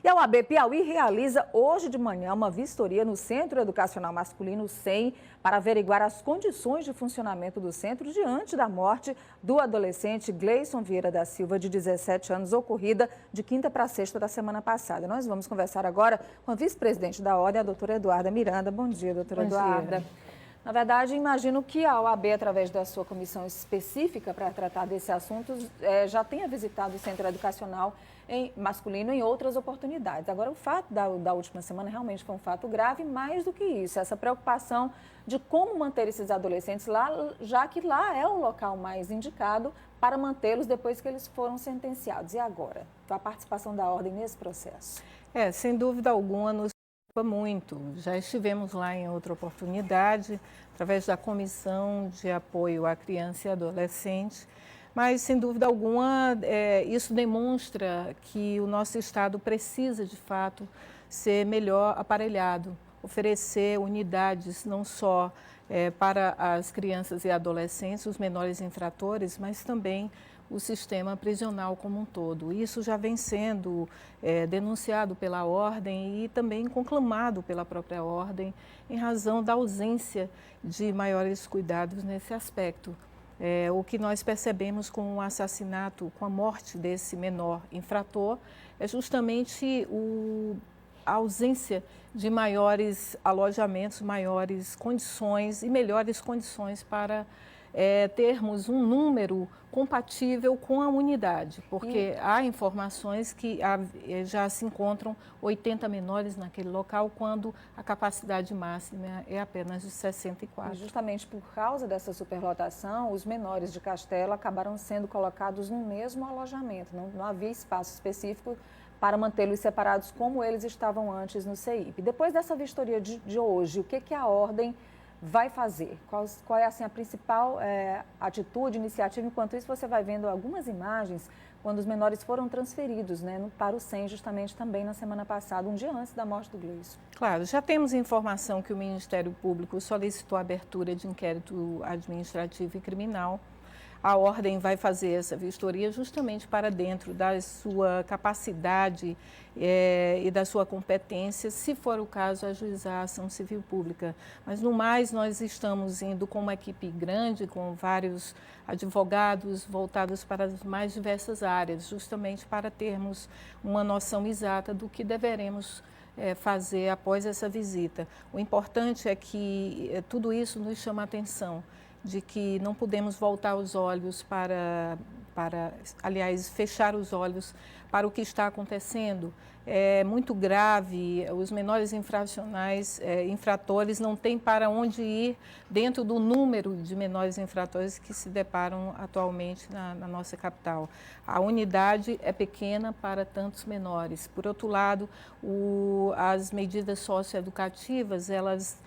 E a OAB Piauí realiza hoje de manhã uma vistoria no Centro Educacional Masculino CEM para averiguar as condições de funcionamento do centro diante da morte do adolescente Gleison Vieira da Silva, de 17 anos, ocorrida de quinta para sexta da semana passada. Nós vamos conversar agora com a vice-presidente da ordem, a doutora Eduarda Miranda. Bom dia, doutora Eduarda. Na verdade, imagino que a OAB, através da sua comissão específica para tratar desse assunto, já tenha visitado o Centro Educacional masculino em outras oportunidades. Agora, o fato da última semana realmente foi um fato grave, mais do que isso, essa preocupação de como manter esses adolescentes lá, já que lá é o local mais indicado para mantê-los depois que eles foram sentenciados. E agora? A participação da ordem nesse processo? Sem dúvida alguma, nos preocupa muito. Já estivemos lá em outra oportunidade, através da Comissão de Apoio à Criança e Adolescente, mas, sem dúvida alguma, isso demonstra que o nosso Estado precisa, de fato, ser melhor aparelhado, oferecer unidades não só para as crianças e adolescentes, os menores infratores, mas também o sistema prisional como um todo. Isso já vem sendo denunciado pela ordem e também conclamado pela própria ordem em razão da ausência de maiores cuidados nesse aspecto. O que nós percebemos com o assassinato, com a morte desse menor infrator, é justamente a ausência de maiores alojamentos, maiores condições e melhores condições para termos um número compatível com a unidade, porque há informações que já se encontram 80 menores naquele local, quando a capacidade máxima é apenas de 64. E justamente por causa dessa superlotação, os menores de Castelo acabaram sendo colocados no mesmo alojamento, não havia espaço específico para mantê-los separados como eles estavam antes no CEIP. Depois dessa vistoria de hoje, o que a ordem vai fazer? Qual é assim, a principal atitude, iniciativa? Enquanto isso, você vai vendo algumas imagens quando os menores foram transferidos para o CEM, justamente também na semana passada, um dia antes da morte do Gleison. Claro, já temos informação que o Ministério Público solicitou a abertura de inquérito administrativo e criminal. A ordem vai fazer essa vistoria justamente para dentro da sua capacidade e da sua competência, se for o caso, ajuizar a ação civil pública. Mas, no mais, nós estamos indo com uma equipe grande, com vários advogados voltados para as mais diversas áreas, justamente para termos uma noção exata do que deveremos fazer após essa visita. O importante é que tudo isso nos chama a atenção, de que não podemos voltar os olhos aliás, fechar os olhos para o que está acontecendo. É muito grave, os menores infratores não têm para onde ir dentro do número de menores infratores que se deparam atualmente na nossa capital. A unidade é pequena para tantos menores. Por outro lado, as medidas socioeducativas, elas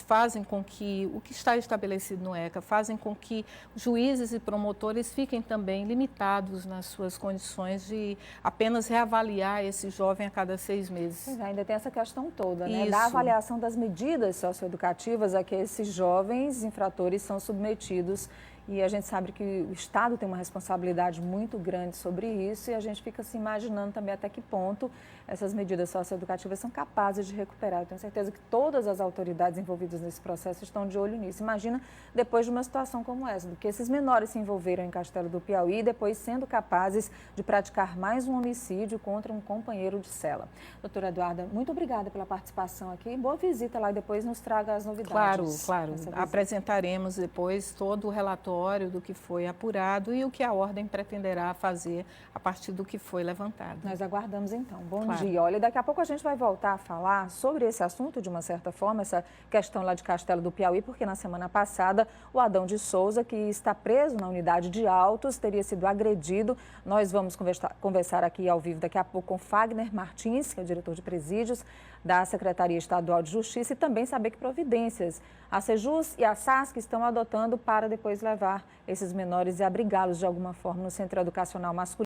fazem com que, o que está estabelecido no ECA, fazem com que juízes e promotores fiquem também limitados nas suas condições de apenas reavaliar esse jovem a cada 6 meses. Pois ainda tem essa questão toda, da avaliação das medidas socioeducativas a que esses jovens infratores são submetidos. E a gente sabe que o Estado tem uma responsabilidade muito grande sobre isso e a gente fica se imaginando também até que ponto essas medidas socioeducativas são capazes de recuperar. Eu tenho certeza que todas as autoridades envolvidas nesse processo estão de olho nisso. Imagina depois de uma situação como essa, do que esses menores se envolveram em Castelo do Piauí e depois sendo capazes de praticar mais um homicídio contra um companheiro de cela. Doutora Eduarda, muito obrigada pela participação aqui. Boa visita lá e depois nos traga as novidades. Claro. Apresentaremos depois todo o relatório do que foi apurado e o que a ordem pretenderá fazer a partir do que foi levantado. Nós aguardamos então. Bom dia. Olha, daqui a pouco a gente vai voltar a falar sobre esse assunto, de uma certa forma, essa questão lá de Castelo do Piauí, porque na semana passada o Adão de Souza, que está preso na unidade de Altos, teria sido agredido. Nós vamos conversar aqui ao vivo daqui a pouco com Fagner Martins, que é o diretor de presídios da Secretaria Estadual de Justiça, e também saber que providências a Sejus e a SASC estão adotando para depois levar esses menores e abrigá-los de alguma forma no Centro Educacional Masculino.